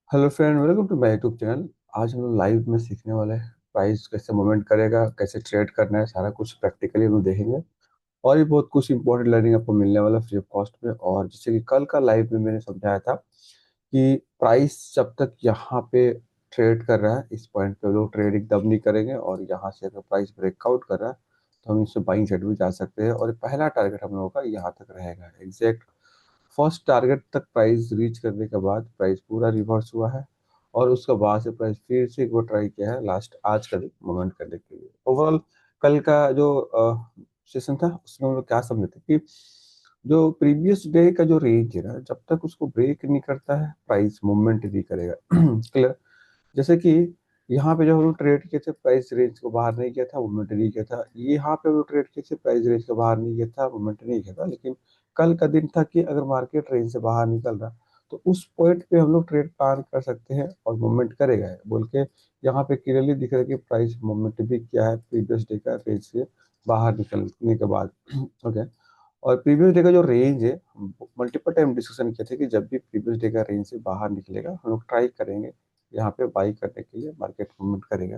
Hello friend, welcome to my YouTube channel. आज हम लोग लाइव में सीखने वाले हैं प्राइस कैसे मूवमेंट करेगा, कैसे ट्रेड करना है, सारा कुछ प्रैक्टिकली हम लोग देखेंगे। और भी बहुत कुछ इंपॉर्टेंट लर्निंग आपको मिलने वाला फ्री ऑफ कॉस्ट में। और जैसे कि कल का लाइव में मैंने समझाया था कि प्राइस जब तक यहाँ पे ट्रेड कर रहा है, इस पॉइंट पे लोग ट्रेड एकदम नहीं करेंगे, और यहाँ से अगर प्राइस ब्रेकआउट कर रहा है तो हम इससे बाइंग साइड में जा सकते हैं। और पहला टारगेट हम लोगों का यहाँ तक रहेगा एग्जैक्ट। फर्स्ट टारगेट तक प्राइस रीच करने के बाद प्राइस पूरा रिवर्स हुआ है, और उसके बाद से प्राइस फिर से एक बार ट्राई किया है लास्ट आज का दिन मूवमेंट करने के लिए। ओवरऑल कल का जो सेशन था उसमें हम लोग क्या समझे थे कि जो प्रीवियस डे का जो रेंज है ना, जब तक उसको ब्रेक नहीं करता है प्राइस मूवमेंट नहीं करेगा। क्लियर। जैसे कि यहाँ पे जब हम लोग ट्रेड किए थे प्राइस रेंज को बाहर नहीं किया था, मूवमेंट नहीं किया था। ये यहाँ पे हम लोग ट्रेड किए थे प्राइस रेंज को बाहर नहीं किया था, मूवमेंट नहीं किया था। लेकिन कल का दिन था कि अगर मार्केट रेंज से बाहर निकल रहा तो उस पॉइंट पे हम लोग ट्रेड प्लान कर सकते हैं और मूवमेंट करेगा है बोल के यहाँ पे क्लियरली दिख रहा है कि प्राइस मूवमेंट भी क्या है प्रीवियस डे का रेंज से बाहर निकलने के बाद। ओके। और प्रीवियस डे का जो रेंज है, मल्टीपल टाइम डिस्कशन किए थे कि जब भी प्रीवियस डे का रेंज से बाहर निकलेगा हम लोग ट्राई करेंगे यहाँ पे बाई करने के लिए, मार्केट मूवमेंट करेगा।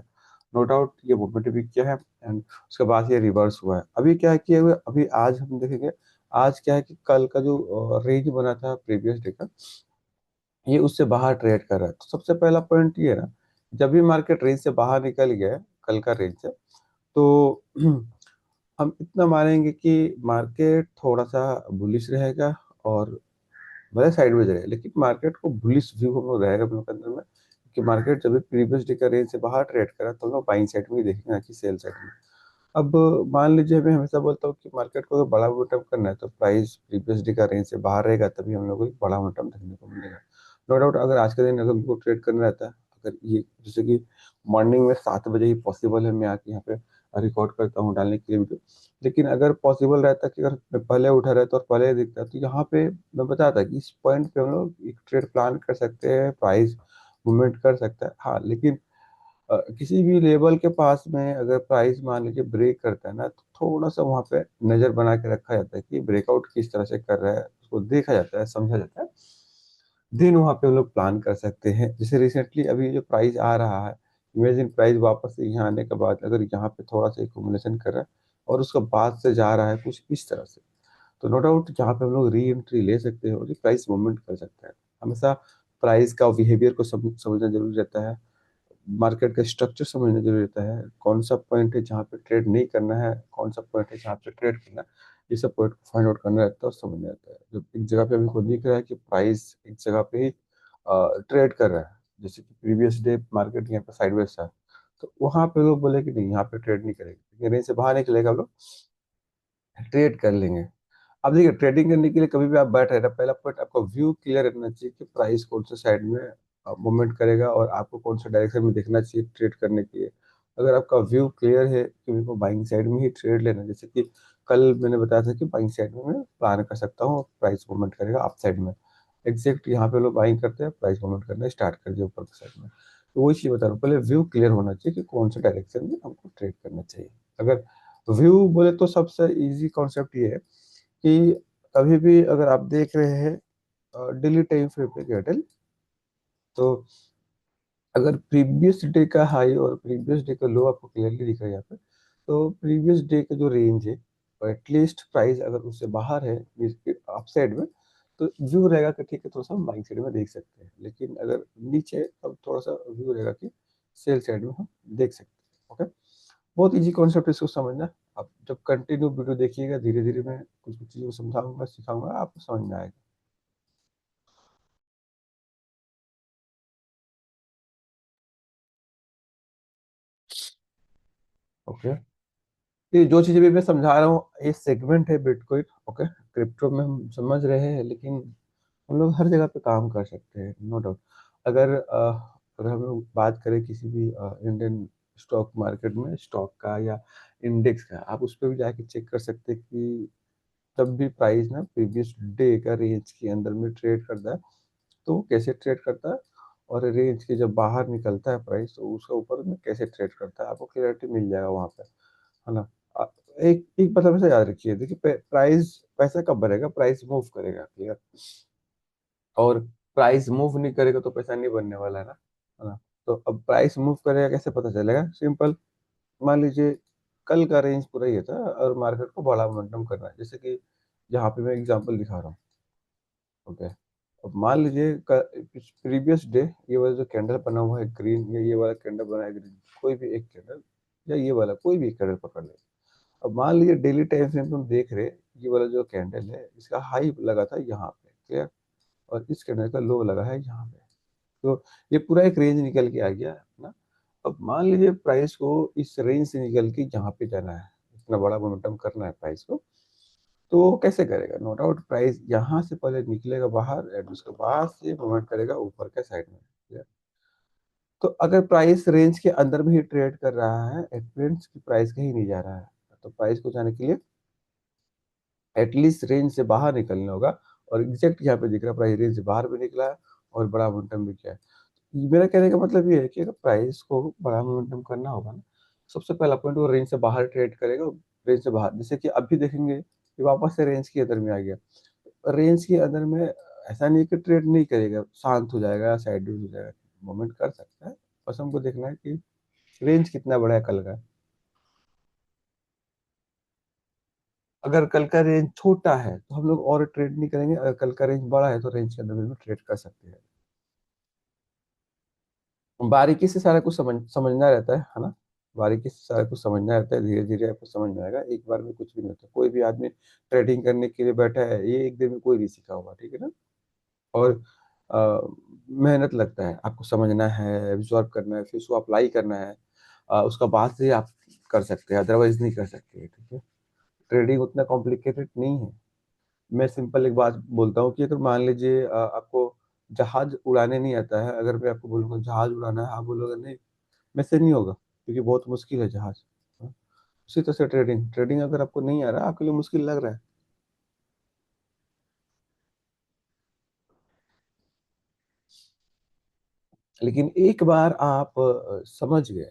नो डाउट ये मूवमेंट भी किया है, एंड उसके बाद ये रिवर्स हुआ है। अभी क्या है कि अभी आज हम देखेंगे। आज क्या है कि कल का जो रेंज बना था प्रीवियस डे का, ये उससे बाहर ट्रेड कर रहा है। तो सबसे पहला पॉइंट ये है ना, जब भी मार्केट रेंज से बाहर निकल गया है कल का रेंज से, तो हम इतना मानेंगे कि मार्केट थोड़ा सा बुलिश रहेगा, और भले साइडवेज रहेगा लेकिन मार्केट को बुलिश व्यू हम लोग रहेगा हम लोग के अंदर में। कि मार्केट जब भी प्रीवियस डे का रेंज से बाहर ट्रेड करा तो हम लोग बाइंग साइड में ही देखेंगे, ना कि सेल साइड में। अब मान लीजिए, मैं हमेशा बोलता हूँ कि मार्केट को अगर बड़ा मोमेंटम करना है तो प्राइस प्रीवियस डे का रेंज से बाहर रहेगा, तभी हम लोग को एक बड़ा मोमेंटम देखने को मिलेगा। नो डाउट अगर आज का दिन अगर हमको ट्रेड करना रहता है, अगर ये जैसे कि मॉर्निंग में 7 बजे ही पॉसिबल है मैं आके यहाँ पे रिकॉर्ड करता हूँ डालने के लिए वीडियो। लेकिन अगर पॉसिबल रहता कि अगर मैं पहले उठा रहता और पहले दिखता तो यहाँ पे मैं बताता कि इस पॉइंट पे हम लोग एक ट्रेड प्लान कर सकते हैं, प्राइस मूवमेंट कर सकता है। हाँ, लेकिन किसी भी लेवल के पास में अगर प्राइस मान लीजिए ब्रेक करता है ना, तो थोड़ा सा वहां पे नजर बना के रखा जाता है कि ब्रेकआउट किस तरह से कर रहा है, उसको देखा जाता है, समझा जाता है। दिन वहां पे हम लोग प्लान कर सकते हैं। जैसे रिसेंटली अभी जो प्राइस आ रहा है, इमेजिन प्राइस वापस से यहाँ आने के बाद अगर यहाँ पे थोड़ा सा एकोमुलेशन कर रहा है और उसके बाद से जा रहा है कुछ इस तरह से, तो नो डाउट यहाँ पे हम लोग री एंट्री ले सकते हैं और प्राइस मूवमेंट कर सकते हैं। हमेशा प्राइस का बिहेवियर को समझना जरूरी रहता है। मार्केट का स्ट्रक्चर समझना जरूरी रहता है। कौन सा पॉइंट है जहाँ पे ट्रेड नहीं करना है, कौन सा पॉइंट है जहाँ पे ट्रेड करना है, ये सब पॉइंट को फाइंड आउट करना रहता है और समझना रहता है। जब एक जगह पे अभी को दिख रहा है कि प्राइस एक जगह पे ही ट्रेड कर रहा है, जैसे कि प्रीवियस डे मार्केट यहाँ पे साइडवेज था, तो वहां पे लोग बोले कि नहीं यहाँ पे ट्रेड नहीं करेंगे, लेकिन रेंज से बाहर निकलेगा हम लोग ट्रेड कर लेंगे। अब देखिए, ट्रेडिंग करने के लिए कभी भी आप बैठ रहे हैं, पहला पॉइंट आपका व्यू क्लियर रहना चाहिए कि प्राइस कौन से साइड में मूवमेंट करेगा और आपको कौन सा डायरेक्शन में देखना चाहिए ट्रेड करने के लिए। अगर आपका व्यू क्लियर है कि मेरे को बाइंग साइड में ही ट्रेड लेना है, जैसे कि कल मैंने बताया था कि बाइंग साइड में मैं प्लान कर सकता हूँ, प्राइस मूवमेंट करेगा अप साइड में। एग्जैक्ट यहाँ पे लोग बाइंग करते हैं, प्राइस मूवमेंट करना स्टार्ट कर दिया ऊपर के साइड में। तो वही चीज बता रहा हूँ, पहले व्यू क्लियर होना चाहिए कि कौन सा डायरेक्शन में हमको ट्रेड करना चाहिए। अगर व्यू बोले तो सबसे इजी कॉन्सेप्ट ये है कि कभी भी अगर आप देख रहे हैं डेली टाइम फ्रेम पे कैंडल, तो अगर प्रीवियस डे का हाई और प्रीवियस डे का लो आपको क्लियरली दिख रहा है यहाँ पे, तो प्रीवियस डे का जो रेंज है और एटलीस्ट प्राइस अगर उससे बाहर है अप साइड में, तो व्यू रहेगा कि ठीक है थोड़ा सा हम बाइंग साइड में देख सकते हैं। लेकिन अगर नीचे है, तब थोड़ा सा व्यू रहेगा कि सेल साइड में हम देख सकते हैं। ओके। बहुत इजी कॉन्सेप्ट इसको समझना। आप जब कंटिन्यू वीडियो देखिएगा, धीरे धीरे मैं कुछ कुछ चीज़ों को समझाऊंगा, सिखाऊंगा, आपको समझ में आएगा। ओके। ये जो चीज़ भी मैं समझा रहा हूँ ये सेगमेंट है बिटकॉइन। ओके। क्रिप्टो में हम समझ रहे हैं, लेकिन हम लोग हर जगह पे काम कर सकते हैं, नो डाउट। अगर हम लोग बात करें किसी भी इंडियन स्टॉक मार्केट में, स्टॉक का या इंडेक्स का, आप उस पर भी जाके चेक कर सकते हैं कि तब भी प्राइस ना प्रीवियस डे का रेंज के अंदर में ट्रेड करता है, तो वो कैसे ट्रेड करता है, और रेंज के जब बाहर निकलता है प्राइस तो उसके ऊपर में कैसे ट्रेड करता है, आपको क्लियरिटी मिल जाएगा वहाँ पे, है ना। अ, एक एक बात हमेशा याद रखिए, देखिए प्राइस पैसा कब बढ़ेगा, प्राइस मूव करेगा, क्लियर। और प्राइस मूव नहीं करेगा तो पैसा नहीं बनने वाला है ना। तो अब प्राइस मूव करेगा कैसे पता चलेगा? सिंपल, मान लीजिए कल का रेंज पूरा ये था और मार्केट को बड़ा मोमेंटम करना है, जैसे कि यहाँ पे मैं एग्जांपल दिखा रहा हूँ। ओके, अब मान लीजिए प्रीवियस डे ये वाला जो कैंडल बना हुआ है ग्रीन, या ये वाला कैंडल बना है ग्रीन, कोई भी एक कैंडल, या ये वाला कोई भी एक कैंडल पकड़ ले। अब मान लीजिए डेली टाइम फ्रेम पे हम देख रहे हैं, ये वाला जो कैंडल है इसका हाई लगा था यहाँ पे, क्लियर, और इस कैंडल का लो लगा है यहाँ पे। तो ये पूरा एक रेंज निकल के आ गया है ना। अब मान लीजिए प्राइस को इस रेंज से निकल के यहाँ पे जाना है, इतना बड़ा मोमेंटम करना है प्राइस को, तो वो कैसे करेगा? नो डाउट प्राइस यहाँ से पहले निकलेगा बाहर एंड उसके बाद से मूवमेंट करेगा ऊपर के साइड में। Clear? तो अगर प्राइस रेंज के अंदर में ही ट्रेड कर रहा है, इट मीन्स कि प्राइस कहीं नहीं जा रहा है। तो प्राइस को जाने के लिए एटलीस्ट रेंज से बाहर निकलना होगा, और एग्जैक्ट यहाँ पे दिख रहा है प्राइस रेंज से बाहर भी निकला है और बड़ा मोमेंटम भी किया है। मेरा कहने का मतलब ये है कि अगर प्राइस को बड़ा मोमेंटम करना होगा ना, सबसे पहला पॉइंट वो रेंज से बाहर ट्रेड करेगा। रेंज से बाहर, जैसे कि अभी देखेंगे कि वापस से रेंज के अंदर में आ गया। रेंज के अंदर में ऐसा नहीं कि ट्रेड नहीं करेगा, शांत हो जाएगा, साइड हो जाएगा, मूवमेंट कर सकता है। बस हमको देखना है कि रेंज कितना बड़ा है कल का। अगर कल का रेंज छोटा है तो हम लोग और ट्रेड नहीं करेंगे, अगर कल का रेंज बड़ा है तो रेंज के अंदर में भी ट्रेड कर सकते हैं। बारीकी से सारा कुछ समझना रहता है ना। बारीकी से सारा कुछ समझना रहता है, धीरे धीरे आपको समझ में आएगा, एक बार में कुछ भी नहीं होता। कोई भी आदमी ट्रेडिंग करने के लिए बैठा है, ये एक दिन में कोई नहीं सीखा होगा, ठीक है ना। और मेहनत लगता है, आपको समझना है, एब्जॉर्ब करना है, फिर उसको अप्लाई करना है, उसका बाद से आप कर सकते हैं, अदरवाइज नहीं कर सकते, ठीक है। ट्रेडिंग उतना कॉम्प्लिकेटेड नहीं है। मैं सिंपल एक बात बोलता हूँ कि अगर मान लीजिए आपको जहाज उड़ाने नहीं आता है, अगर मैं आपको बोलूंगा जहाज उड़ाना है, आप बोलोगे नहीं, मेरे से नहीं होगा क्योंकि बहुत मुश्किल है जहाज। हाँ, उसी तरह से ट्रेडिंग, ट्रेडिंग अगर आपको नहीं आ रहा, आपके लिए मुश्किल लग रहा है, लेकिन एक बार आप समझ गए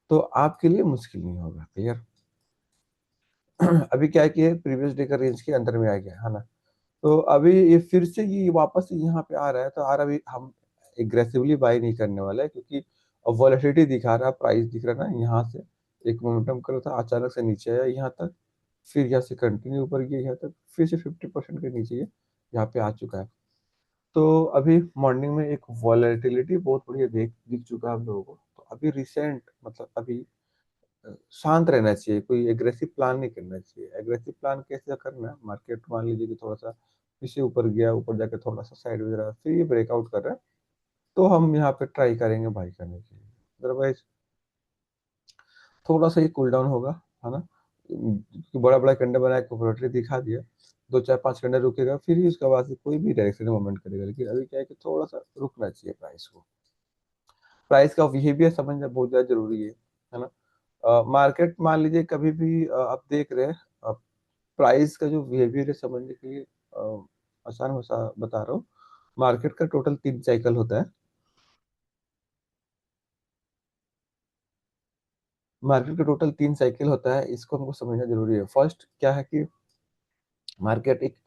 तो आपके लिए मुश्किल नहीं होगा, क्लियर। अभी क्या है कि प्रीवियस डे का रेंज के अंदर में आ गया है ना। तो अभी ये फिर से ये वापस यहाँ पे आ रहा है, तो आ रहा, अभी हम एग्रेसिवली बाय नहीं करने वाला है, क्योंकि अब वॉलेटिलिटी दिखा रहा है, प्राइस दिख रहा है ना, यहाँ से एक मोमेंटम कर रहा था, अचानक से नीचे आया यहाँ तक, फिर यहाँ से कंटिन्यू ऊपर गया यहाँ तक, फिर से 50% के नीचे ये यहाँ पे आ चुका है। तो अभी मॉर्निंग में एक वॉलेटिलिटी बहुत बढ़िया दिख दिख चुका है हम लोगों को। तो अभी रिसेंट मतलब अभी शांत रहना चाहिए, कोई एग्रेसिव प्लान नहीं करना चाहिए। एग्रेसिव प्लान कैसे करना है? मार्केट मान लीजिए कि थोड़ा सा पीछे ऊपर गया, ऊपर जाके थोड़ा सा साइडवेज रहा, फिर ये ब्रेकआउट कर रहा है, तो हम यहाँ पे ट्राई करेंगे बाई करने के लिए। अदरवाइज थोड़ा सा ये कूल डाउन होगा, है ना। बड़ा बड़ा कंडे बना के प्रोprietary दिखा दिया, दो चार पांच घंटे रुकेगा, फिर ही उसके बाद से कोई भी डायरेक्शन में मूवमेंट करेगा। लेकिन अभी क्या है कि थोड़ा सा रुकना चाहिए प्राइस को। प्राइस का बिहेवियर समझना बहुत ज्यादा जरूरी है ना। मार्केट मान लीजिए कभी भी आप देख रहे हैं, प्राइस का जो बिहेवियर है समझने के लिए आसान भाषा बता रहा हूँ। मार्केट का टोटल 3 साइकिल होता है। मार्केट का टोटल 3 साइकिल होता है, इसको हमको समझना जरूरी है। फर्स्ट क्या है कि मार्केट एक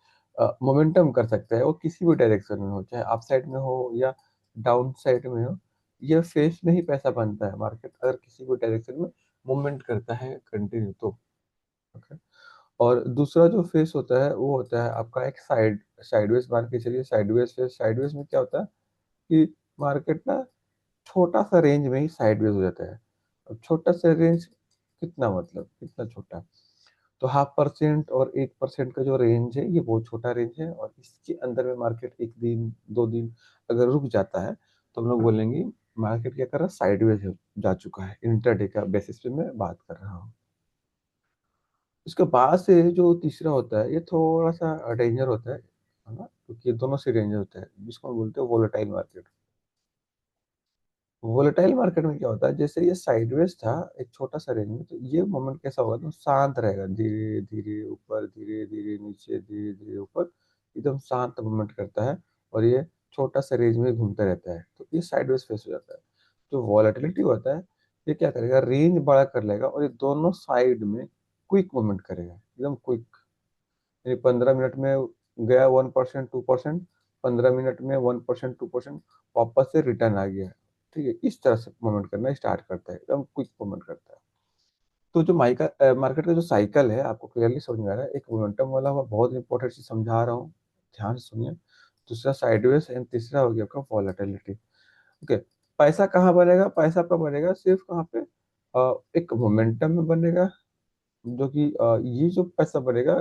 मोमेंटम कर सकता है, वो किसी भी डायरेक्शन में हो, चाहे अप साइड में हो या डाउन साइड में हो। ये फेस में ही पैसा बनता है। मार्केट अगर किसी भी डायरेक्शन में मूवमेंट करता है कंटिन्यू तो, okay? और दूसरा जो फेस होता है वो होता है आपका एक साइडवेज मान के चलिए। साइडवेज फेस, साइडवेज में क्या होता है कि मार्केट ना छोटा सा रेंज में ही साइडवेज हो जाता है। अब छोटा सा रेंज कितना, मतलब कितना छोटा? तो 0.5% और 1% का जो रेंज है ये बहुत छोटा रेंज है, और इसके अंदर में मार्केट एक दिन दो दिन अगर रुक जाता है तो हम लोग बोलेंगे मार्केट क्या कर रहा है, साइडवेज जा चुका है। इंटरडे का बेसिस पे मैं बात कर रहा हूँ। इसके बाद से जो तीसरा होता है ये थोड़ा सा डेंजर होता है ना, क्योंकि ये दोनों से डेंजर होता है, जिसको हम बोलते हैं वोलेटाइल मार्केट। वोलेटाइल मार्केट में क्या होता है, जैसे ये साइडवेज था एक छोटा सा रेंज में, तो ये मोमेंट कैसा होगा तो शांत रहेगा, धीरे धीरे ऊपर, धीरे धीरे नीचे, धीरे धीरे ऊपर, एकदम शांत मूवमेंट करता है। और ये छोटा सा रेंज में घूमता रहता है, तो ये साइडवेज फेस हो जाता है। जो वॉलेटिलिटी होता है, ये क्या करेगा, रेंज बड़ा कर लेगा और ये दोनों साइड में क्विक मूवमेंट करेगा, एकदम क्विक। यानी 15 मिनट में गया 1%, 2%, 15 मिनट में 1% 2% वापस से रिटर्न आ गया। ठीक है, इस तरह से मूवमेंट करना स्टार्ट करता है, एकदम क्विक मूवमेंट करता है। तो जो मार्केट का जो साइकिल है आपको क्लियरली समझ में आ रहा है। एक मोमेंटम वाला हुआ, बहुत इंपॉर्टेंट चीज समझा रहा हूँ, ध्यान से सुनिए। दूसरा साइडवेज एंड तीसरा हो गया आपका वॉलेटिलिटी। ओके, पैसा कहाँ बनेगा? पैसा आपका बनेगा सिर्फ कहाँ पे? एक मोमेंटम में बनेगा, जो कि ये जो पैसा बनेगा,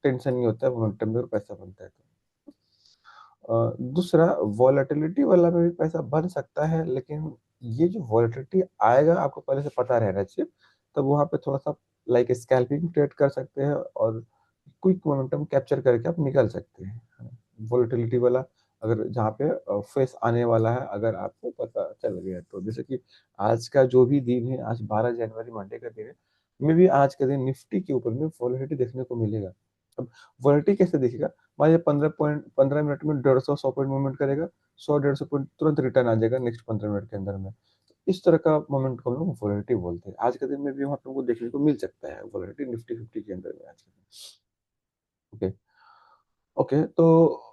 टेंशन नहीं होता है मोमेंटम में और पैसा बनता है तो। दूसरा, वॉलेटिलिटी वाला में भी पैसा बन सकता है, लेकिन ये जो वॉलेटिलिटी आएगा आपको पहले से पता रहना चाहिए। तब वहां पे थोड़ा सा लाइक स्कैल्पिंग ट्रेड कर सकते हैं और क्विक मोमेंटम कैप्चर करके आप निकल सकते हैं। वॉलेटिलिटी वाला अगर जहाँ पे फेस आने वाला है, अगर आपको पता चल गया तो। जैसे कि आज का जो भी दिन है, आज 12 जनवरी मंडे का दिन है, मे भी आज के दिन निफ्टी के ऊपर में वॉलेटिलिटी देखने को मिलेगा। अब वॉलेटिलिटी कैसे दिखेगा? मान लीजिए 15 मिनट में 150 100 पॉइंट मूवमेंट करेगा, 100 150 पॉइंट तुरंत रिटर्न आ जाएगा नेक्स्ट 15 मिनट के अंदर में। तो इस तरह का मोमेंट को हम लोग वॉलेटिलिटी बोलते हैं। आज के दिन में भी वहाँ पे हमको देखने को मिल सकता है वॉलेटिलिटी निफ्टी 50 के अंदर में आज के दिन। ओके। ओके, तो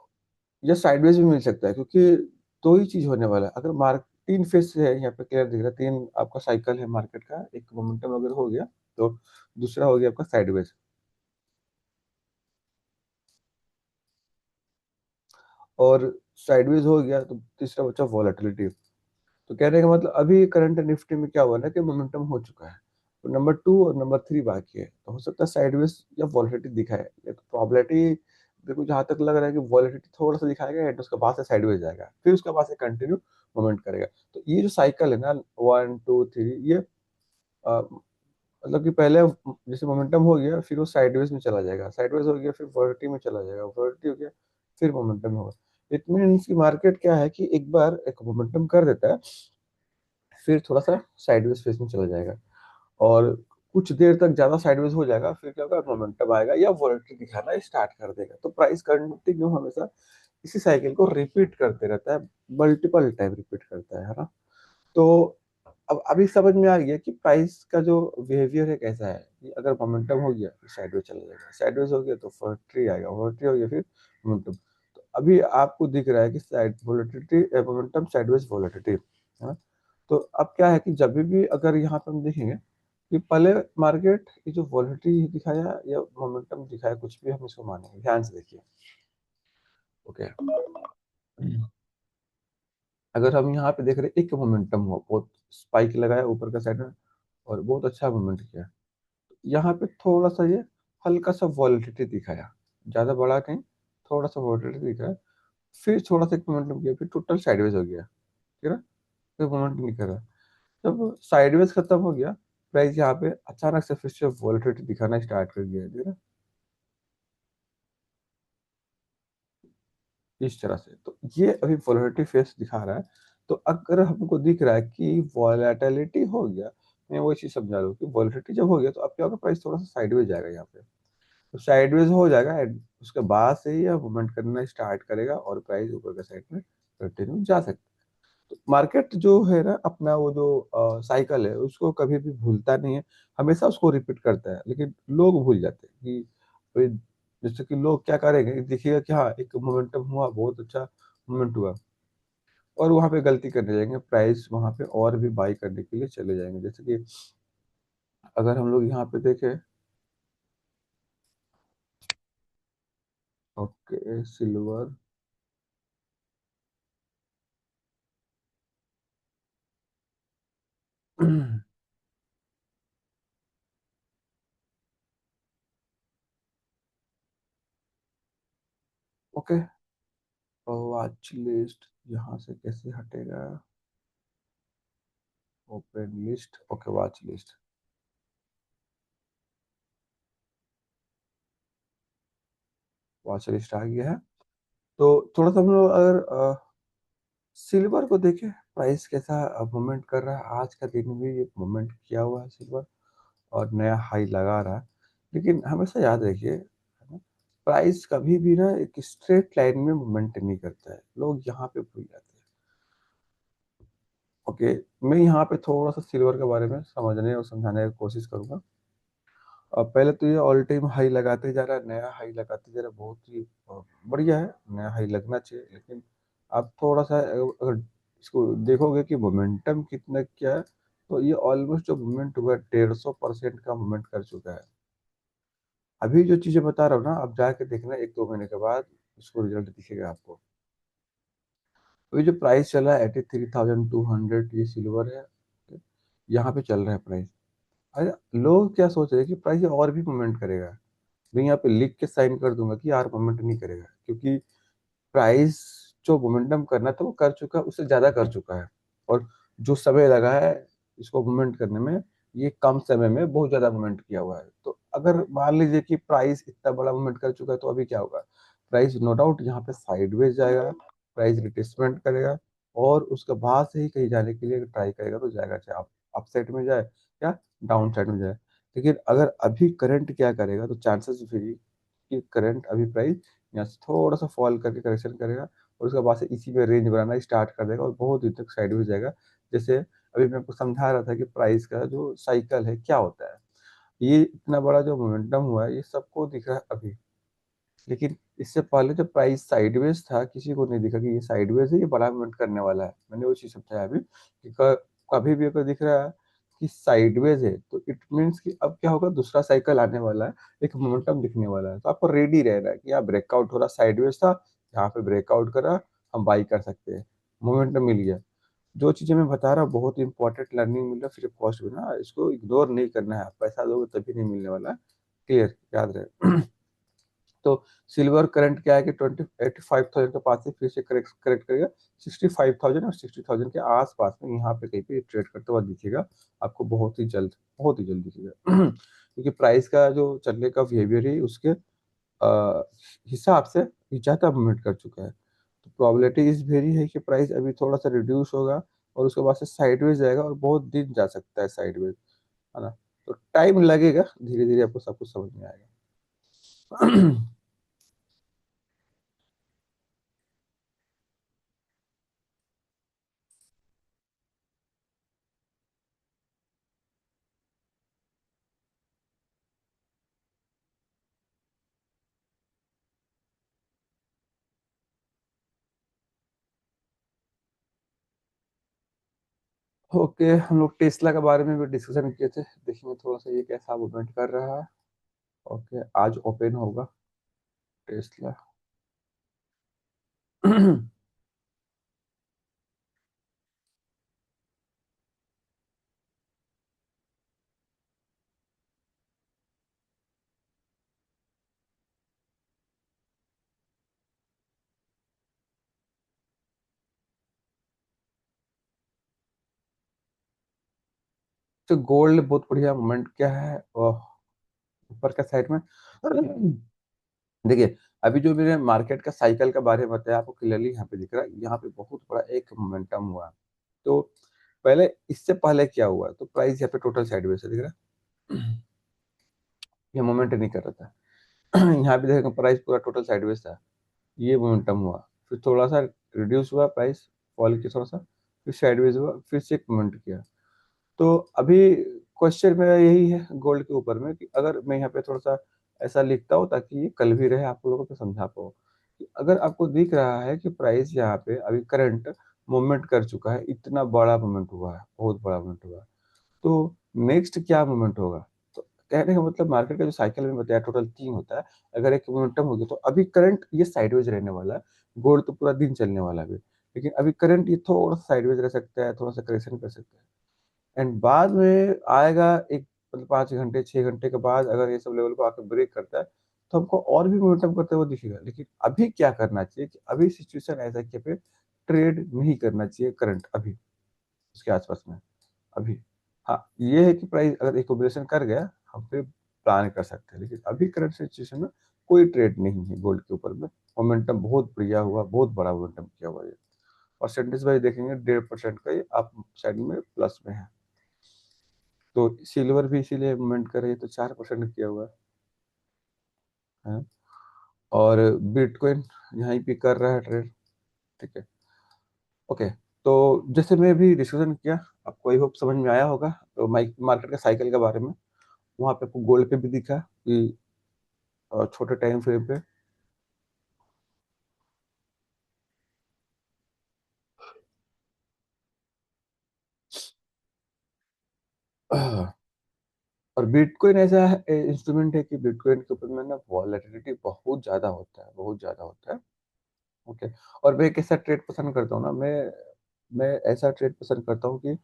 ये साइडवेज भी मिल सकता है, क्योंकि दो ही चीज होने वाला है। अगर मार्क तीन फेज है यहाँ पे क्लियर दिख रहा है, तीन आपका साइकिल है मार्केट का। एक मोमेंटम अगर हो गया तो दूसरा हो गया आपका साइडवेज। और साइडवेज हो गया तो तीसरा बचा वॉलेटिलिटी। तो कहने का मतलब अभी करंट निफ्टी में क्या हुआ ना कि मोमेंटम हो चुका है, तो नंबर 2 और नंबर 3 बाकी है। तो हो सकता है साइडवेज या वॉलेटिलिटी दिखाए, या तो प्रॉबिलिटी, देखो जहां तक लग रहा है कि वॉलेटिलिटी थोड़ा सा दिखाएगा एंड उसके बाद से साइडवेज जाएगा, फिर उसके बाद से कंटिन्यू मोमेंट करेगा। तो ये जो साइकिल है ना, 1 2 3, ये मतलब कि पहले जैसे मोमेंटम हो गया फिर वो साइडवेज में चला जाएगा, साइडवेज हो गया फिर वॉलेटिलिटी में चला जाएगा, वॉलेटिलिटी हो गया फिर मोमेंटम होगा। इट मीन्स की मार्केट क्या है कि एक बार एक मोमेंटम कर देता है, फिर थोड़ा सा साइडवेज फेस में चला जाएगा, और कुछ देर तक ज्यादा साइडवेज हो जाएगा, फिर क्या होगा, मोमेंटम आएगा या वॉलेटिलिटी दिखाना स्टार्ट कर देगा। तो प्राइस कंटिन्यू हमेशा इसी साइकिल को रिपीट करते रहता है, मल्टीपल टाइम रिपीट करता है ना। तो अब अभी समझ में आ गया कि प्राइस का जो बिहेवियर है कैसा है, कि अगर मोमेंटम हो गया फिर साइडवेज चला जाएगा, साइडवेज हो गया तो वॉलेटिलिटी आएगा, वॉलेटिलिटी हो गया फिर मोमेंटम। तो अभी आपको दिख रहा है कि side volatility, momentum, sideways, volatility, है ना। तो अब क्या है कि जब भी अगर यहाँ पे हम देखेंगे कि पहले मार्केट ये जो वॉलेटिलिटी दिखाया या मोमेंटम दिखाया, कुछ भी हम इसको मानेंगे, ध्यान से देखिए। ओके, अगर हम यहाँ पे देख रहे हैं एक मोमेंटम हुआ, बहुत स्पाइक लगाया ऊपर का साइड में और बहुत अच्छा मूवमेंट किया। यहाँ पे थोड़ा सा ये हल्का सा वॉलेटिलिटी दिखाया, ज्यादा बड़ा नहीं, थोड़ा सा वॉलेटिलिटी दिखाया, फिर थोड़ा सा एक मोमेंटम किया, फिर टोटल साइडवेज हो गया। ठीक है ना, फिर मोमेंटम नहीं कर रहा। जब साइडवेज खत्म हो गया, प्राइस यहाँ पे अचानक से फिर से वॉलेटिलिटी दिखाना स्टार्ट कर दिया, ठीक है ना, इस तरह से। तो ये अभी वॉलेटिलिटी फेस दिखा रहा है। तो अगर हमको दिख रहा है कि वॉलेटिलिटी हो गया, मैं वो चीज समझा दूँ कि वॉलेटिलिटी जब हो गया तो अब क्या होगा, प्राइस थोड़ा सा साइडवेज जाएगा यहाँ पे। तो साइडवेज हो जाएगा and उसके बाद से ही आप मूवमेंट करना स्टार्ट करेगा और प्राइस ऊपर के साइड में कंटिन्यू जा सकता है। तो मार्केट जो है ना, अपना वो जो साइकिल है उसको कभी भी भूलता नहीं है, हमेशा उसको रिपीट करता है। लेकिन लोग भूल जाते हैं कि भाई, जैसे कि लोग क्या करेंगे, देखिएगा कि हाँ एक मोमेंटम हुआ, बहुत अच्छा मोमेंट हुआ, और वहां पे गलती करने जाएंगे, प्राइस वहां पे और भी बाई करने के लिए चले जाएंगे। जैसे कि अगर हम लोग यहाँ पे देखें, okay, silver, okay, watch list यहाँ से कैसे हटेगा? Open list, okay, watch list, watch list आ गया है। तो थोड़ा सा हम लोग अगर सिल्वर को देखें, प्राइस कैसा मूवमेंट कर रहा है, आज का दिन भी ये मूवमेंट किया हुआ है सिल्वर, और नया हाई लगा रहा है। लेकिन हमेशा याद रखिए, है ना, प्राइस कभी भी ना एक स्ट्रेट लाइन में मूवमेंट नहीं करता है, लोग यहाँ पे भूल जाते हैं। ओके, मैं यहाँ पे थोड़ा सा सिल्वर के बारे में समझने और समझाने की कोशिश करूंगा। पहले तो ये ऑल टाइम हाई लगाते जा रहा है, नया हाई लगाते जा रहा है, बहुत ही बढ़िया है, नया हाई लगना चाहिए। लेकिन आप थोड़ा सा अगर इसको देखोगे कि मोमेंटम कितना क्या है, तो ये ऑलमोस्ट जो मूवमेंट हुआ है 150% का मूवमेंट कर चुका है। अभी जो चीजें बता रहा हूँ ना, आप जाके देखना 1-2 महीने के बाद उसको रिजल्ट दिखेगा आपको। अभी जो प्राइस चला है 83,200, ये सिल्वर है, यहाँ पे चल रहा है प्राइस। अरे लोग क्या सोच रहे हैं कि प्राइस ये और भी मूवमेंट करेगा। मैं यहाँ पे लिख के साइन कर दूंगा कि यार मूवमेंट नहीं करेगा, क्योंकि प्राइस जो मोमेंटम करना था वो कर चुका है, उससे ज्यादा कर चुका है। और जो समय लगा है इसको मूवमेंट करने में, ये कम समय में बहुत ज्यादा मूवमेंट किया हुआ है। तो अगर मान लीजिए कि प्राइस इतना बड़ा मूवमेंट कर चुका है, तो अभी क्या होगा? प्राइस नो डाउट यहाँ पे साइडवेज जाएगा, प्राइस रिट्रेसमेंट करेगा, और उसके बाद से ही कहीं जाने के लिए ट्राई करेगा तो जाएगा, चाहे अप साइड में जाए या डाउन साइड में जाए। लेकिन अगर अभी करंट क्या करेगा, तो चांसेस फिर कि करंट अभी प्राइस यहाँ से थोड़ा सा फॉल करके करेक्शन करेगा, और उसके बाद से इसी में रेंज बनाना स्टार्ट कर देगा और बहुत दिन तक साइडवेज जाएगा। जैसे अभी मैं आपको समझा रहा था कि प्राइस का जो साइकिल है क्या होता है, ये इतना बड़ा जो मोमेंटम हुआ है ये सबको दिख रहा है अभी। लेकिन इससे पहले जब प्राइस साइडवेज था, किसी को नहीं दिखा कि ये साइडवेज है, ये बड़ा मूवमेंट करने वाला है। मैंने वो चीज समझाया अभी कि कभी भी अगर दिख रहा है कि साइडवेज है, तो इट मीन्स कि अब क्या होगा, दूसरा साइकिल आने वाला है, एक मोमेंटम दिखने वाला है। तो आपको रेडी रहना है कि यहाँ ब्रेकआउट हो रहा, साइडवेज था, यहाँ पे ब्रेकआउट करा, हम बाई कर सकते हैं, मोमेंटम मिल गया। जो चीजें मैं बता रहा हूँ बहुत इंपॉर्टेंट लर्निंग मिल रहा है फ्री ऑफ कॉस्ट में ना, इसको इग्नोर नहीं करना है। आप पैसा दोगे तभी नहीं मिलने वाला। क्लियर, याद रहे। तो सिल्वर करंट क्या है कि 85,000 के पास से फिर से करेक्ट करेक्ट करेगा, 65,000 और 60,000 के आसपास में यहाँ पे कहीं पे ट्रेड करते हुआ दिखेगा आपको, बहुत ही जल्द, बहुत ही जल्द दिखेगा। क्योंकि प्राइस का जो चलने का बिहेवियर है उसके हिसाब से ये ज्यादा मूवमेंट कर चुका है। तो प्रोबेबिलिटी इस वेरी है कि प्राइस अभी थोड़ा सा रिड्यूस होगा, और उसके बाद से साइडवेज जाएगा, और बहुत दिन जा सकता है साइडवेज, है ना। तो टाइम लगेगा, धीरे धीरे आपको सब कुछ समझ में आएगा। ओके, हम लोग टेस्ला के बारे में भी डिस्कशन किए थे, देखेंगे थोड़ा सा ये कैसा मूवमेंट कर रहा है। ओके, आज ओपन होगा टेस्ला। तो गोल्ड बहुत बढ़िया मूवमेंट क्या है, और ऊपर का साइड में देखिए, अभी जो मैंने मार्केट का साइकिल के बारे में बताया आपको क्लियरली यहाँ पे दिख रहा है, यहाँ पे बहुत बड़ा एक मोमेंटम हुआ। तो पहले, इससे पहले क्या हुआ, तो प्राइस यहाँ पे टोटल साइडवेज से दिख रहा है। ये मोमेंट नहीं कर रहा था। यहाँ पे देखो प्राइस पूरा टोटल साइडवेज था, ये मोमेंटम हुआ, फिर थोड़ा सा रिड्यूस हुआ प्राइस, फॉल किया थोड़ा सा, फिर साइडवेज हुआ, फिर से एक मोमेंट किया। तो अभी क्वेश्चन मेरा यही है गोल्ड के ऊपर में, कि अगर मैं यहाँ पे थोड़ा सा ऐसा लिखता हूँ ताकि ये कल भी रहे, आप लोगों को समझा पाऊँ कि अगर आपको दिख रहा है कि प्राइस यहाँ पे अभी करंट मूवमेंट कर चुका है, इतना बड़ा मूवमेंट हुआ है, बहुत बड़ा मूवमेंट हुआ है, तो नेक्स्ट क्या मूवमेंट होगा? तो कहने का मतलब मार्केट का जो साइकिल में बताया टोटल 3 होता है, अगर एक मोमेंटम हो गया तो अभी करंट ये साइडवेज रहने वाला है। गोल्ड तो पूरा दिन चलने वाला है अभी, लेकिन अभी करंट ये थोड़ा सा साइडवेज रह सकता है, थोड़ा सा करेक्शन कर सकता है, एंड बाद में आएगा एक, मतलब 5 घंटे 6 घंटे के बाद अगर ये सब लेवल को आकर ब्रेक करता है, तो हमको और भी मोमेंटम करते हुए दिखेगा। लेकिन अभी क्या करना चाहिए कि अभी सिचुएशन ऐसा है कि पे ट्रेड नहीं करना चाहिए करंट अभी, उसके आसपास में अभी। हाँ, ये है कि प्राइस अगर एक्यूमुलेशन कर गया, हम फिर प्लान कर सकते हैं, लेकिन अभी करंट सिचुएशन में कोई ट्रेड नहीं है गोल्ड के ऊपर में। मोमेंटम बहुत बढ़िया हुआ, बहुत बड़ा मोमेंटम किया हुआ है। परसेंटेज वाइज देखेंगे 1.5% का ही आप साइड में प्लस में है। तो सिल्वर भी इसीलिए मूवमेंट कर रही है, तो 4% किया हुआ है। और बिटकॉइन यहीं पे कर रहा है ट्रेड। ठीक है, ओके। तो जैसे मैं भी डिस्कशन किया, आपको आई होप समझ में आया होगा तो मार्केट का साइकिल के बारे में। वहां पे आपको गोल्ड पे भी दिखा कि छोटे टाइम फ्रेम पे। और बिटकॉइन ऐसा इंस्ट्रूमेंट है कि बिटकॉइन के ऊपर में ना वॉलेटिलिटी बहुत ज्यादा होता है, बहुत ज्यादा होता है। ओके। और मैं कैसा ट्रेड पसंद करता हूँ ना, मैं ऐसा ट्रेड पसंद करता हूँ कि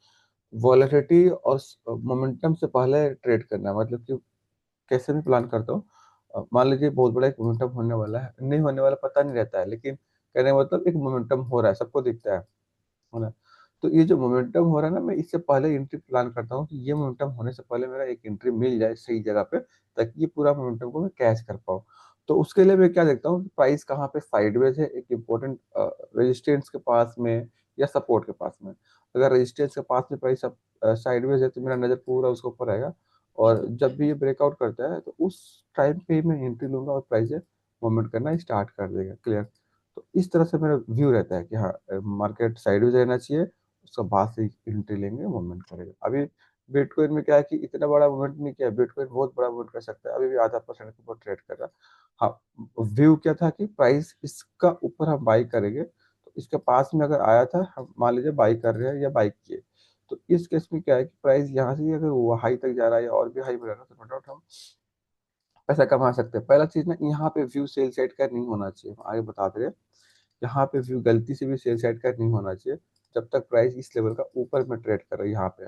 वॉलेटिलिटी और मोमेंटम से पहले ट्रेड करना, मतलब कि कैसे भी प्लान करता हूँ। मान लीजिए बहुत बड़ा एक मोमेंटम होने वाला है, नहीं होने वाला पता नहीं रहता है, लेकिन कहने का मतलब एक मोमेंटम हो रहा है, सबको दिखता है ना। तो ये जो मोमेंटम हो रहा है ना, मैं इससे पहले एंट्री प्लान करता हूँ कि ये मोमेंटम होने से पहले मेरा एक एंट्री मिल जाए सही जगह पे, ताकि ये पूरा मोमेंटम को मैं कैच कर पाऊँ। तो उसके लिए मैं क्या देखता हूँ, प्राइस कहाँ पे साइडवेज है, एक इम्पोर्टेंट रेजिस्टेंस के पास में या सपोर्ट के पास में। अगर रेजिस्टेंस के पास में प्राइस साइडवेज है तो मेरा नजर पूरा उसके ऊपर रहेगा। और जब भी ये ब्रेकआउट करता है तो उस टाइम पे ही मैं एंट्री लूंगा और प्राइस मूवमेंट करना स्टार्ट कर देगा। क्लियर। तो इस तरह से मेरा व्यू रहता है कि हाँ, मार्केट साइडवेज रहना चाहिए, उसका बाद से एंट्री लेंगे, मूवमेंट करेगा। अभी बिटकॉइन में क्या है कि इतना बड़ा मूवमेंट नहीं किया, बिटकॉइन बहुत बड़ा मूवमेंट कर सकता है, अभी भी आधा परसेंट के ऊपर ट्रेड कर रहा है। हाँ, व्यू क्या था कि प्राइस इसका ऊपर हम बाई करेंगे, तो इसके पास में अगर आया था, हम मान लीजिए बाई कर रहे हैं या बाई किए, तो इस केस में क्या है कि प्राइस यहाँ से अगर वो हाई तक जा रहा है या और भी हाई में रह रहा है, तो नो डाउट हम पैसा कमा सकते हैं। पहला चीज ना, यहाँ पे व्यू सेल साइड का नहीं होना चाहिए, हम आगे बता दे रहे हैं। यहाँ पे व्यू गलती से भी सेल साइड का नहीं होना चाहिए। जब तक प्राइस इस लेवल का ऊपर में ट्रेड कर रहा है, यहाँ पे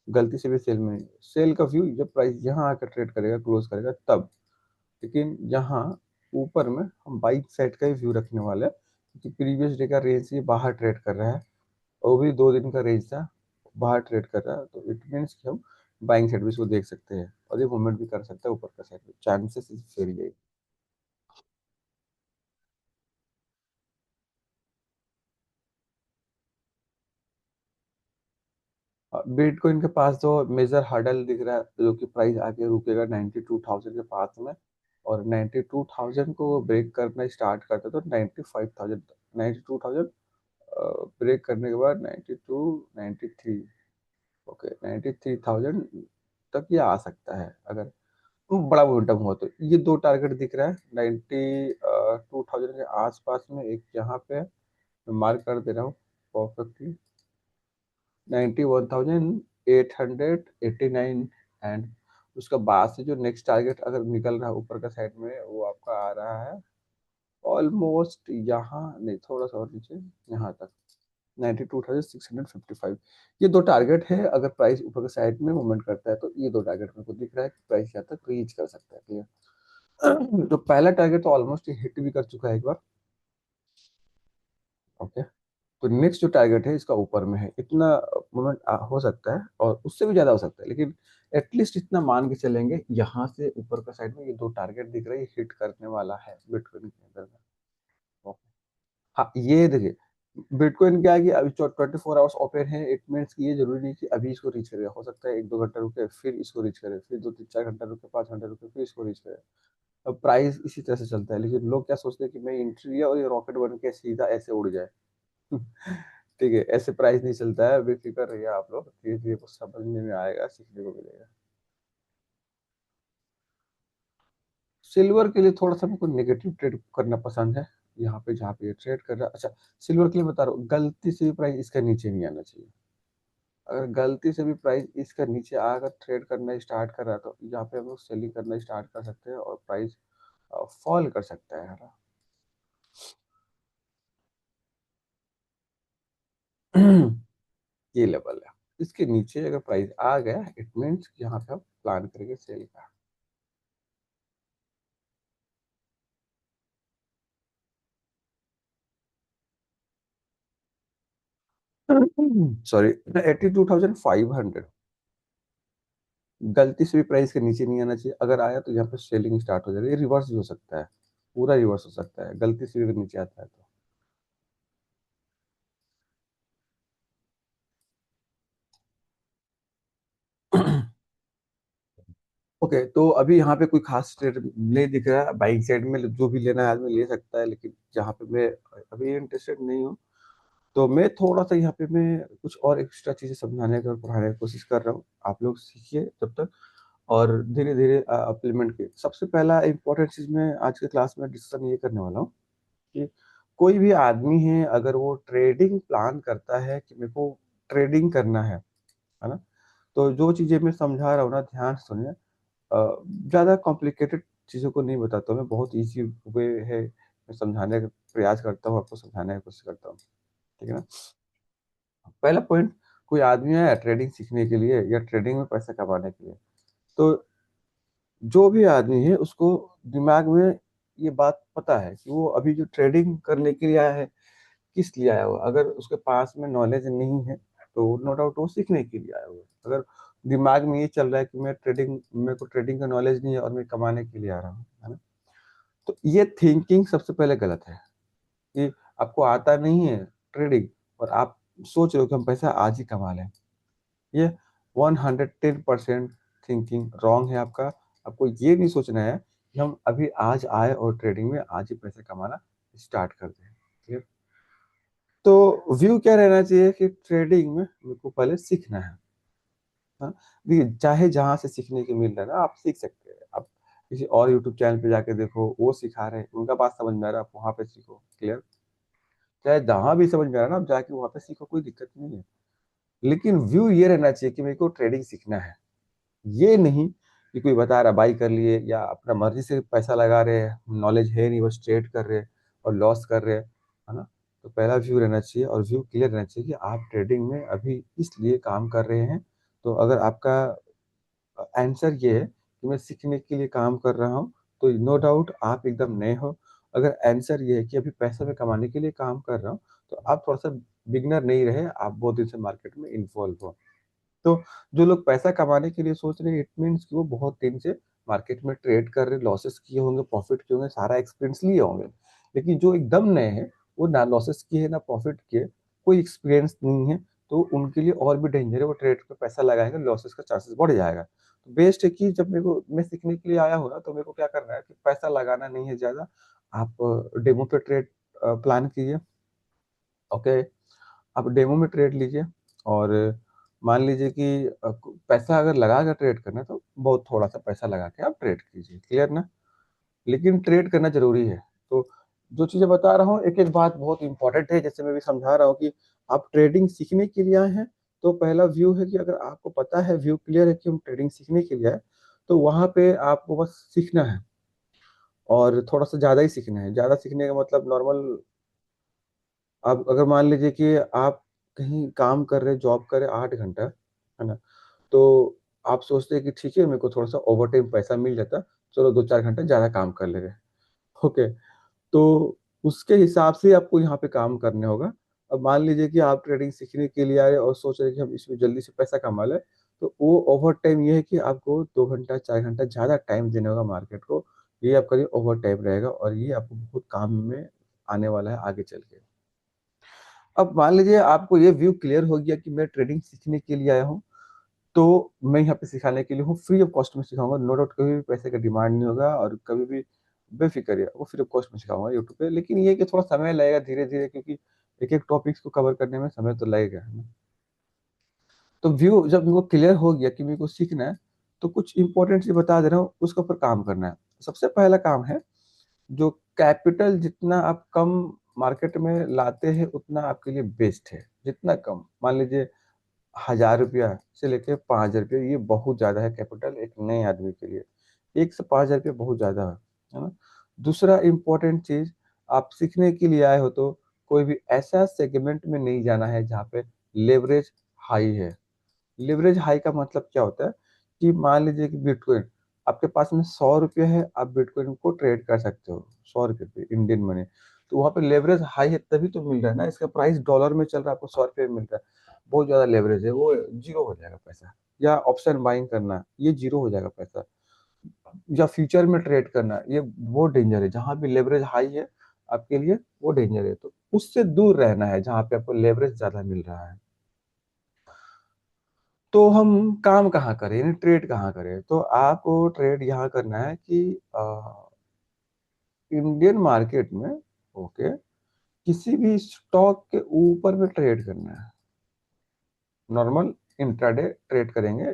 गलती से भी सेल में नहीं। सेल का व्यू जब प्राइस यहाँ आकर ट्रेड करेगा, क्लोज करेगा तब। लेकिन यहाँ ऊपर में हम बाइक साइड का ही व्यू रखने वाले हैं, क्योंकि प्रीवियस डे का रेंज से बाहर ट्रेड कर रहा है, और वो भी 2 दिन का रेंज था, बाहर ट्रेड कर रहा है, तो इट मीन्स कि हम बाइंग साइड भी इसको देख सकते हैं, और ये मूवमेंट भी कर सकता है ऊपर का साइड में, चांसेस इज वेरी। बिटकॉइन के पास जो मेजर हर्डल दिख रहा है, जो कि प्राइस आके रुकेगा 92,000 के पास में, और 92,000 को ब्रेक करना स्टार्ट करता है तो 95,000, 92,000 ब्रेक करने के बाद 92, 93, ओके 93,000 तक ये आ सकता है, अगर बड़ा मोमेंटम हुआ तो। ये दो टारगेट दिख रहा है 92,000 के आसपास में, एक यहाँ पे मार्क कर दे रहा हूँ परफेक्टली, 91,889। एंड उसका बाद से जो नेक्स्ट टारगेट अगर निकल रहा है ऊपर का साइड में, वो आपका आ रहा है ऑलमोस्ट यहाँ, नहीं थोड़ा सा और नीचे, यहाँ तक 92,655। ये दो टारगेट है, अगर प्राइस ऊपर के साइड में मूवमेंट करता है तो ये दो टारगेट मेरे को दिख रहा है कि प्राइस यहाँ तक रीच कर सकता है। क्लियर। तो पहला टारगेट तो ऑलमोस्ट हिट भी कर चुका है एक बार। ओके। तो नेक्स्ट जो टारगेट है इसका ऊपर में है, इतना मूवमेंट हो सकता है और उससे भी ज्यादा हो सकता है, लेकिन एटलीस्ट इतना मान के चलेंगे, यहाँ से ऊपर का साइड में ये दो टारगेट दिख रहा है, ये हिट करने वाला है बिटकॉइन के अंदर में। ओके। हाँ, ये देखिए, बिटकॉइन क्या है कि अभी 24 आवर्स ओपन है, इट मीन्स कि ये जरूरी नहीं कि अभी इसको रीच करेगा, हो सकता है 1-2 घंटा रुके फिर इसको रीच करे, फिर 2-3-4 घंटा रुके, 5 घंटा रुके, फिर इसको रीच करे। अब प्राइस इसी तरह से चलता है, लेकिन लोग क्या सोचते हैं कि मैं एंट्री लिया और ये रॉकेट बन के सीधा ऐसे उड़ जाए। ठीक है, ऐसे प्राइस नहीं चलता है, बेफिक्र रहिए आप लोग, धीरे धीरे कुछ समझने में आएगा, सीखने को मिलेगा। सिल्वर के लिए थोड़ा सा मेरे को नेगेटिव ट्रेड करना पसंद है, यहाँ पे जहाँ पे ये ट्रेड कर रहा है। अच्छा, सिल्वर के लिए बता रहा हूँ, गलती से भी प्राइस इसका नीचे नहीं आना चाहिए। अगर गलती से भी प्राइस इसका नीचे आकर ट्रेड करना स्टार्ट कर रहा है, तो यहाँ पे हम लोग सेलिंग करना स्टार्ट कर सकते हैं और प्राइस फॉल कर सकता है, है ना। ये लेवल है, इसके नीचे अगर प्राइस आ गया, इट मीन्स यहाँ पे हम प्लान करेंगे सेल का। सॉरी, 82,500। गलती से भी प्राइस के नीचे नहीं आना चाहिए, अगर आया तो यहाँ पे सेलिंग स्टार्ट हो जाएगी, ये रिवर्स भी हो सकता है, पूरा रिवर्स हो सकता है गलती से भी अगर नीचे आता है तो। ओके, तो अभी यहाँ पे कोई खास ट्रेड नहीं दिख रहा है, बाइक साइड में जो भी लेना है आदमी ले सकता है, लेकिन जहाँ पे मैं अभी इंटरेस्टेड नहीं हूँ, तो मैं थोड़ा सा यहाँ पे मैं कुछ और एक्स्ट्रा चीजें समझाने का और पढ़ाने की कोशिश कर रहा हूँ, आप लोग सीखिए तब तक। और धीरे धीरे इम्प्लीमेंट किए। सबसे पहला इंपॉर्टेंट चीज मैं आज के क्लास में डिस्कशन ये करने वाला हूँ कि कोई भी आदमी है अगर वो ट्रेडिंग प्लान करता है कि मेरे को ट्रेडिंग करना है ना, तो जो चीजें मैं समझा रहा हूँ ना, ध्यान से सुनिए। ज्यादा कॉम्प्लिकेटेड चीजों को नहीं बताता हूँ मैं, बहुत इजी वे है, मैं समझाने का प्रयास करता हूँ, आपको समझाने की कोशिश करता हूँ। ठीक है ना। पहला पॉइंट, कोई आदमी है ट्रेडिंग सीखने के लिए या ट्रेडिंग में पैसा कमाने के लिए, तो जो भी आदमी है उसको दिमाग में ये बात पता है कि वो अभी जो ट्रेडिंग करने के लिए आया है, किस लिए आया हुआ। अगर उसके पास में नॉलेज नहीं है तो नो डाउट वो सीखने के लिए आया हुआ है। अगर दिमाग में ये चल रहा है कि मैं ट्रेडिंग, मेरे को ट्रेडिंग का नॉलेज नहीं है और मैं कमाने के लिए आ रहा हूँ, है ना, तो ये थिंकिंग सबसे पहले गलत है कि आपको आता नहीं है ट्रेडिंग और आप सोच रहे हो कि हम पैसा आज ही कमा लें। ये 110% थिंकिंग रॉन्ग है आपका। आपको ये नहीं सोचना है कि हम अभी आज आए और ट्रेडिंग में आज ही पैसे कमाना स्टार्ट कर दें। ठीक है। तो व्यू क्या रहना चाहिए कि ट्रेडिंग में मेरे को पहले सीखना है। हाँ, देखिए चाहे जहां से सीखने को मिल रहा है ना, आप सीख सकते हैं। आप किसी और यूट्यूब चैनल पे जाके देखो, वो सिखा रहे हैं, उनका बात समझ में आ रहा है, आप वहां पे सीखो। क्लियर। चाहे जहां भी समझ में आ रहा है ना, आप जाके वहां पे सीखो, कोई दिक्कत नहीं है। लेकिन व्यू ये रहना चाहिए कि मेरे को ट्रेडिंग सीखना है। ये नहीं कि कोई बता रहा बाई कर लिए या अपना मर्जी से पैसा लगा रहे हैं, नॉलेज है नहीं, बस ट्रेड कर रहे हैं और लॉस कर रहे हैं, है ना। तो पहला व्यू रहना चाहिए और व्यू क्लियर रहना चाहिए कि आप ट्रेडिंग में अभी इसलिए काम कर रहे हैं। तो अगर आपका आंसर ये है कि मैं सीखने के लिए काम कर रहा हूँ, तो नो डाउट आप एकदम नए हो। अगर आंसर ये है कि अभी पैसा में कमाने के लिए काम कर रहा हूँ, तो आप थोड़ा सा बिगनर नहीं रहे, आप बहुत दिन से मार्केट में इन्वॉल्व हो। तो जो लोग पैसा कमाने के लिए सोच रहे हैं, इट मीन्स कि वो बहुत दिन से मार्केट में ट्रेड कर रहे, लॉसेस किए होंगे, प्रॉफिट किए होंगे, सारा एक्सपीरियंस लिए होंगे। लेकिन जो एकदम नए हैं, वो ना लॉसेस किए ना प्रॉफिट किए, कोई एक्सपीरियंस नहीं है, तो उनके लिए और भी डेंजर है। वो ट्रेड पे पैसा लगाएंगे, लॉसेस का चांसेस बढ़ जाएगा। तो बेस्ट है कि जब मेरे को, मैं सीखने के लिए आया हूँ ना, तो मेरे को क्या करना है कि पैसा लगाना नहीं है ज्यादा। आप डेमो पे ट्रेड प्लान कीजिए। ओके। आप डेमो में ट्रेड लीजिए और मान लीजिए कि पैसा अगर लगा कर ट्रेड करना है तो बहुत थोड़ा सा पैसा लगा के आप ट्रेड कीजिए। क्लियर ना। लेकिन ट्रेड करना जरूरी है। तो जो चीजें बता रहा हूँ, एक एक बात बहुत इंपॉर्टेंट है। जैसे मैं भी समझा रहा हूँ कि आप ट्रेडिंग सीखने के लिए आए हैं, तो पहला व्यू है कि अगर आपको पता है, व्यू क्लियर है कि हम ट्रेडिंग सीखने के लिए आए, तो वहां पे आपको बस सीखना है और थोड़ा सा ज्यादा ही सीखना है। ज्यादा सीखने का मतलब नॉर्मल, आप अगर मान लीजिए कि आप कहीं काम कर रहे, जॉब कर रहे 8 घंटा, है ना, तो आप सोचते हैं कि ठीक है, मेरे को थोड़ा सा ओवर टाइम पैसा मिल जाता, चलो 2-4 घंटा ज्यादा काम कर ले रहे। ओके। तो उसके हिसाब से आपको यहाँ पे काम करने होगा। अब मान लीजिए कि आप ट्रेडिंग सीखने के लिए आए और सोच रहे हैं कि हम इसमें जल्दी से पैसा कमा लें, तो वो ओवर टाइम ये है कि आपको 2 घंटा 4 घंटा ज्यादा टाइम देने होगा मार्केट को। ये आपका लिए ओवर टाइम रहेगा और ये आपको बहुत काम में आने वाला है आगे चल के। अब मान लीजिए आपको ये व्यू क्लियर हो गया कि मैं ट्रेडिंग सीखने के लिए आया हूँ, तो मैं यहाँ पे सिखाने के लिए हूँ, फ्री ऑफ कॉस्ट में सिखाऊंगा। नो डाउट कभी भी पैसे का डिमांड नहीं होगा और कभी भी बेफिक्र है, वो फ्री ऑफ कॉस्ट में सिखाऊंगा यूट्यूब पे। लेकिन ये है कि थोड़ा समय लगेगा धीरे धीरे, क्योंकि एक एक टॉपिक्स को कवर करने में समय तो लगेगा, है ना। तो व्यू जब मेरे को क्लियर हो गया कि मेरे को सीखना है, तो कुछ इंपॉर्टेंट चीज बता दे रहा हूँ, उसके ऊपर काम करना है। सबसे पहला काम है, जो कैपिटल जितना आप कम मार्केट में लाते हैं उतना आपके लिए बेस्ट है। जितना कम, मान लीजिए 1,000 रुपया से लेके 5,000 रुपया, ये बहुत ज्यादा है कैपिटल एक नए आदमी के लिए। 1 से 5,000 रुपया बहुत ज्यादा है ना। दूसरा इंपॉर्टेंट चीज, आप सीखने के लिए आए हो तो कोई भी ऐसा सेगमेंट में नहीं जाना है जहाँ पे लेवरेज हाई है। लिवरेज हाई का मतलब क्या होता है कि मान लीजिए कि बिटकॉइन, आपके पास में 100 रुपये है, आप बिटकॉइन को ट्रेड कर सकते हो 100 रुपये पे इंडियन मनी। तो वहाँ पे लेवरेज हाई है तभी तो मिल रहा है ना, इसका प्राइस डॉलर में चल रहा है, आपको 100 रुपये में मिल रहा है। बहुत ज्यादा लेवरेज है, वो जीरो हो जाएगा पैसा। या ऑप्शन बाइंग करना, ये जीरो हो जाएगा पैसा। या फ्यूचर में ट्रेड करना, ये वो डेंजर है। जहां भी लेवरेज हाई है आपके लिए, वो डेंजर है। तो उससे दूर रहना है जहां पे आपको लेवरेज ज्यादा मिल रहा है। तो हम काम कहाँ करें, यानी ट्रेड कहाँ करें, तो आपको ट्रेड यहाँ करना है कि इंडियन मार्केट में, ओके, किसी भी स्टॉक के ऊपर में ट्रेड करना है। नॉर्मल इंट्राडे ट्रेड करेंगे,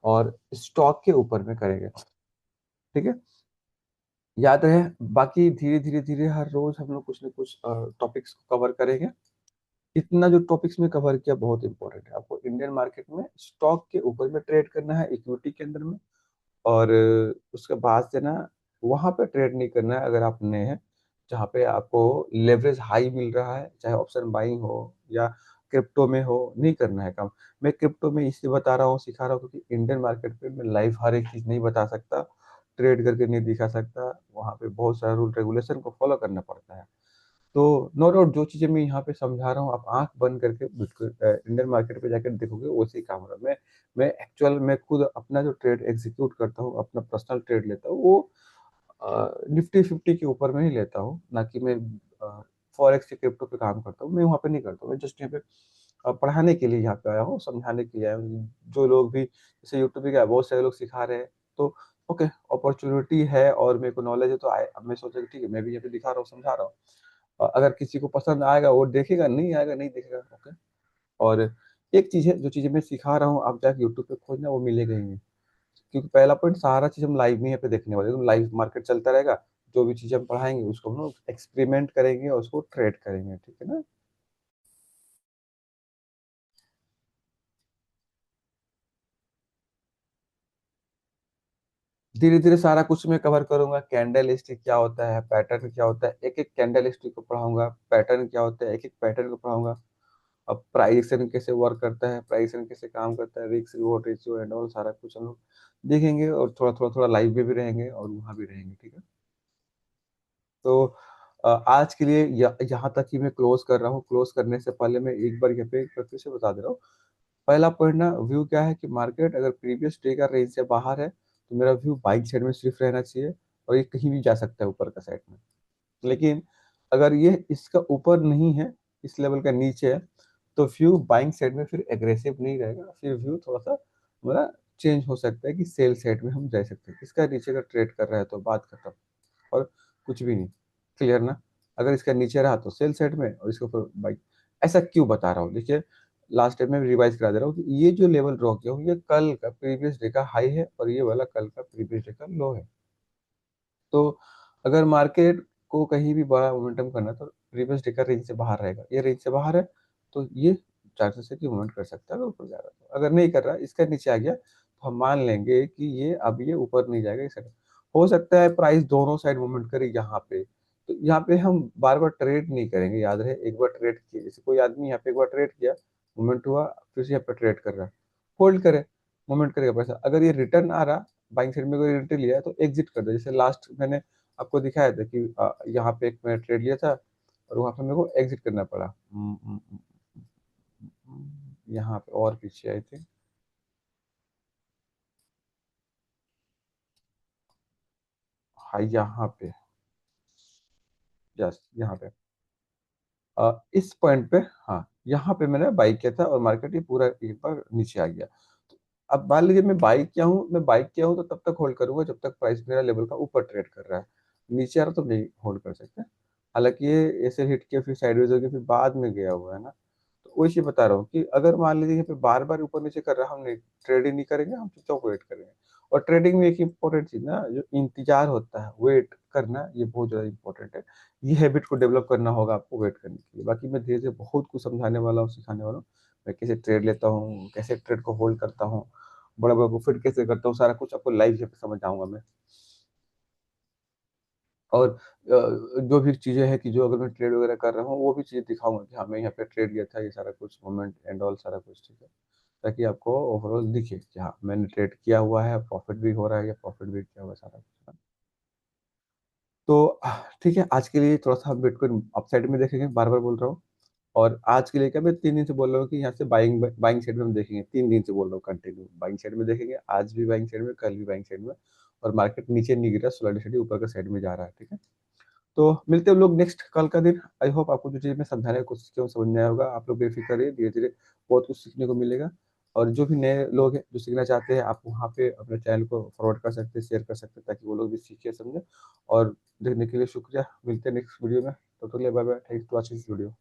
और स्टॉक के ऊपर में करेंगे। ठीक है, याद रहे। बाकी धीरे धीरे धीरे हर रोज हम लोग कुछ ना कुछ टॉपिक्स को कवर करेंगे। इतना जो टॉपिक्स में कवर किया बहुत इंपॉर्टेंट है। आपको इंडियन मार्केट में स्टॉक के ऊपर में ट्रेड करना है, इक्विटी के अंदर में। और उसके बाद से ना वहां पे ट्रेड नहीं करना है अगर आप नए हैं, जहाँ पे आपको लेवरेज हाई मिल रहा है, चाहे ऑप्शन बाइंग हो या क्रिप्टो में हो, नहीं करना है काम। मैं क्रिप्टो में इसलिए बता रहा हूँ, सिखा रहा हूँ, क्योंकि इंडियन मार्केट पे मैं लाइव हर एक चीज नहीं बता सकता, ट्रेड करके नहीं दिखा सकता। वहाँ पे बहुत सारा रूल रेगुलेशन को फॉलो करना पड़ता है। तो नो डाउट जो चीजें मैं यहाँ पे समझा रहा हूँ, आप आंख बंद करके बिल्कुल इंडियन मार्केट पे जाकर देखोगे वैसे ही काम हो रहा है। मैं एक्चुअल मैं खुद अपना जो ट्रेड एग्जीक्यूट करता हूँ, अपना पर्सनल ट्रेड लेता हूँ, वो निफ्टी फिफ्टी के ऊपर में ही लेता हूँ, ना कि मैं फॉरेक्स के क्रिप्टो पे काम करता हूँ। मैं वहाँ पे नहीं करता हूँ, मैं जस्ट यहाँ पे पढ़ाने के लिए यहाँ पे आया हूँ, समझाने के लिए आया हूँ। जो लोग भी जैसे यूट्यूब पे क्या बहुत सारे लोग सिखा रहे हैं, तो ओके, अपॉर्चुनिटी है और मेरे को नॉलेज है, तो अब मैं सोचा कि ठीक है, मैं भी यहाँ पे दिखा रहा हूँ, समझा रहा हूँ। अगर किसी को पसंद आएगा वो देखेगा, नहीं आएगा नहीं देखेगा, ओके। और एक चीज है, जो चीजें मैं सिखा रहा हूँ आप जाके यूट्यूब पे खोजना, वो मिलेगा ही नहीं। क्योंकि पहला पॉइंट, सारा चीज हम लाइव नहीं यहाँ पे देखने वाले, तो लाइव मार्केट चलता रहेगा। जो भी चीजें हम पढ़ाएंगे उसको हम लोग एक्सपेरिमेंट करेंगे और उसको ट्रेड करेंगे, ठीक है ना। धीरे धीरे सारा कुछ मैं कवर करूंगा। कैंडल स्टिक क्या होता है, पैटर्न क्या होता है, एक एक कैंडल स्टिक को पढ़ाऊंगा। पैटर्न क्या होता है, एक एक पैटर्न को पढ़ाऊंगा। अब प्राइस कैसे वर्क करता है, प्राइस कैसे काम करता है, risk reward ratio and all सारा कुछ हम लोग देखेंगे। और थोड़ा थोड़ा थोड़ा लाइव में भी रहेंगे और वहां भी रहेंगे, ठीक है। तो आज के लिए यहाँ तक ही मैं क्लोज कर रहा हूँ। क्लोज करने से पहले मैं एक बार यहाँ पे फिर से बता दे रहा हूँ। पहला पॉइंट ना, व्यू क्या है कि मार्केट अगर प्रीवियस डे का रेंज से बाहर है तो मेरा व्यू बाइंग साइड में सिर्फ रहना चाहिए, और ये कहीं भी जा सकता है ऊपर का साइड में। लेकिन अगर ये इसका ऊपर नहीं है, इस लेवल का नीचे है, तो व्यू बाइंग साइड में फिर एग्रेसिव नहीं रहेगा, फिर व्यू थोड़ा सा हमारा चेंज हो सकता है कि सेल साइड में हम जा सकते हैं। इसका नीचे का ट्रेड कर रहा है तो बात खत्म, और कुछ भी नहीं। क्लियर ना। अगर इसका नीचे रहा तो सेल साइड में, और इसके ऊपर बाइंग। ऐसा क्यों बता रहा हूँ, देखिए, लास्ट टाइम में रिवाइज करा दे रहा हूँ कि ये जो लेवल ड्रॉ किया हूँ, ये कल का प्रीवियस डे का हाई है, और ये वाला कल का प्रीवियस डे का लो है। तो अगर मार्केट को कहीं भी बड़ा मोमेंटम करना है, तो प्रीवियस डे का रेंज से बाहर रहेगा। ये रेंज से बाहर है तो ये चांसेस है कि मूवमेंट कर सकता है अगर ऊपर जा रहा है तो। अगर नहीं कर रहा, इसका नीचे आ गया, तो हम मान लेंगे कि ये अब ये ऊपर नहीं जाएगा, इस हो सकता है प्राइस दोनों साइड मूवमेंट करे यहाँ पे। तो यहाँ पे हम बार बार ट्रेड नहीं करेंगे, याद रहे। एक बार ट्रेड किया, जैसे कोई आदमी यहाँ पे एक बार ट्रेड किया, मूवमेंट हुआ, फिर से यहाँ पे ट्रेड कर रहा है, होल्ड करे, मूवमेंट करेगा पैसा। अगर ये रिटर्न आ रहा, बाइंग साइड में कोई एंट्री लिया है तो एग्जिट कर दे। जैसे लास्ट मैंने आपको दिखाया था कि यहाँ पे एक मैंने ट्रेड लिया था और वहां पे मेरे को एग्जिट करना पड़ा। यहाँ पे और पीछे आई थी। हाँ, यहाँ पे, यस, यहाँ पे, इस पॉइंट पे, हाँ, यहाँ पे मैंने बाई किया था और मार्केट ये पूरा एक बार नीचे आ गया। तो अब मान लीजिए मैं बाई किया हूँ तो तब तक होल्ड करूंगा जब तक प्राइस मेरा लेवल का ऊपर ट्रेड कर रहा है। नीचे आ रहा तो नहीं होल्ड कर सकते। हालांकि ये ऐसे हिट किया, फिर साइडवेज हो गया, फिर बाद में गया हुआ है ना। तो वही चीज बता रहा हूँ कि अगर मान लीजिए यहाँ पे बार बार ऊपर नीचे कर रहा है, हम नहीं ट्रेड ही नहीं करेंगे, हम चुपचाप वेट करेंगे। और ट्रेडिंग में एक इंपॉर्टेंट चीज ना, जो इंतजार होता है, वेट करना, ये बहुत ज्यादा इंपॉर्टेंट है। ये हैबिट को डेवलप करना होगा आपको वेट करने के लिए। बाकी मैं धीरे धीरे बहुत कुछ समझाने वाला हूँ, सिखाने वाला हूँ। मैं कैसे ट्रेड लेता हूँ, कैसे ट्रेड को होल्ड करता हूँ, बड़ा बड़ा प्रॉफिट कैसे करता हूँ, सारा कुछ आपको लाइव पे समझ आऊंगा मैं। और जो भी चीजें हैं कि जो अगर मैं ट्रेड वगैरह कर रहा हूँ, वो भी चीजें दिखाऊंगा कि हाँ मैं यहाँ पे ट्रेड लिया था, ये सारा कुछ मोमेंट एंड ऑल सारा कुछ, ठीक है। ताकि आपको ओवरऑल दिखे कि हाँ मैंने ट्रेड किया हुआ है, प्रॉफिट भी हो रहा है या प्रॉफिट भी किया हुआ है, सारा कुछ। तो ठीक है, आज के लिए थोड़ा सा हम बिटकॉइन अपसाइड में देखेंगे, बार बार बोल रहा हूँ। और आज के लिए क्या, मैं 3 दिन से बोल रहा हूँ कि यहाँ से बाइंग बाइंग साइड में हम देखेंगे। 3 दिन से बोल रहा हूँ कंटिन्यू बाइंग साइड में देखेंगे, आज भी बाइंग साइड में, कल भी बाइंग साइड में। और मार्केट नीचे नहीं गिरा, स्लोली ऊपर का साइड में जा रहा है, ठीक है। तो मिलते हैं हम लोग नेक्स्ट कल का दिन। आई होप आपको जो चीज़ मैं समझाने की कोशिश किया वो समझ में आया होगा। आप लोग बेफिक्र करिए, धीरे धीरे बहुत कुछ सीखने को मिलेगा। और जो भी नए लोग हैं जो सीखना चाहते हैं, आप वहाँ पे अपने चैनल को फॉरवर्ड कर सकते हैं, शेयर कर सकते हैं, ताकि वो लोग भी सीखे समझे। और देखने के लिए शुक्रिया। मिलते हैं नेक्स्ट वीडियो में। तो bye bye, thanks to watching this video.